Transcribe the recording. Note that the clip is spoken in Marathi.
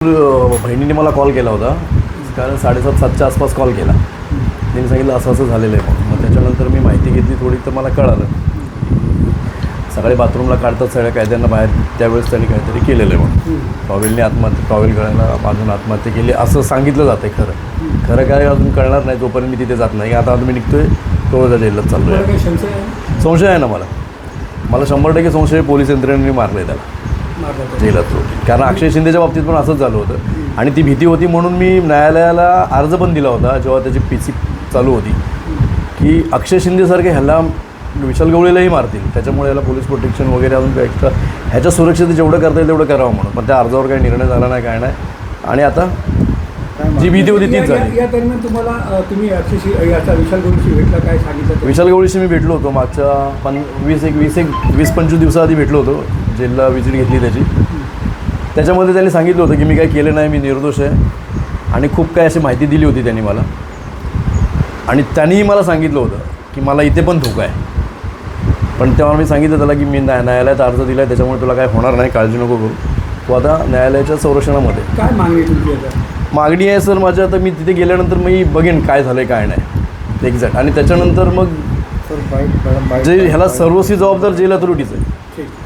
बहिणीने मला कॉल केला होता, कारण 7:30-7च्या आसपास कॉल केला. त्यांनी सांगितलं असं असं झालेलं आहे म्हणून. मग त्याच्यानंतर मी माहिती घेतली थोडी, तर मला कळालं सकाळी बाथरूमला काढतात सगळ्या कायद्यांना बाहेर, त्यावेळेस त्यांनी काहीतरी केलेलं आहे म्हणून. टॉवेल गळ्याला बांधून आत्महत्या केली असं सांगितलं जातं आहे. खरं काय अजून कळणार नाही जोपर्यंत मी तिथे जात नाही. आता मी निघतोय तोळजा जेललाच चाललो आहे. संशय आहे ना मला 100% संशय. पोलीस यंत्रणेने मारलं आहे त्याला जेलात. कारण अक्षय शिंदेच्या बाबतीत पण असंच झालं होतं आणि ती भीती होती म्हणून मी न्यायालयाला अर्ज पण दिला होता जेव्हा त्याची PC चालू होती, की अक्षय शिंदेसारखे ह्याला विशाल गवळीलाही मारतील, त्याच्यामुळे याला पोलीस प्रोटेक्शन वगैरे अजून काय एक्स्ट्रा ह्याच्या सुरक्षित जेवढं करता येईल तेवढं करावं म्हणून. पण त्या अर्जावर काही निर्णय झाला नाही, काय नाही. आणि आता जी भीती होती तीच झाली. या दरम्यान तुम्हाला तुम्ही अक्षय याचा विशाल गवळीशी भेटला, काय सांगितलं? विशाल गवळीशी मी भेटलो होतो मागच्या 20-25 दिवसाआधी भेटलो होतो. जेलला विजिट घेतली त्याची. त्याच्यामध्ये त्यांनी सांगितलं होतं की मी काही केलं नाही, मी निर्दोष आहे आणि खूप काही अशी माहिती दिली होती त्यांनी मला. आणि त्यांनीही मला सांगितलं होतं की मला इथे पण धोका आहे. पण तेव्हा मी सांगितलं त्याला की मी न्यायालयात अर्ज दिला आहे, त्याच्यामुळे तुला काय होणार नाही, काळजी नको करू, तू आता न्यायालयाच्या संरक्षणामध्ये. काय मागणी तुमची आता? मागणी आहे सर माझी, आता मी तिथे गेल्यानंतर मी बघेन काय झालं आहे काय नाही एक्झॅक्ट. आणि त्याच्यानंतर मग जे ह्याला सर्वस्वी जबाबदार जेल अथॉरिटीज आहे.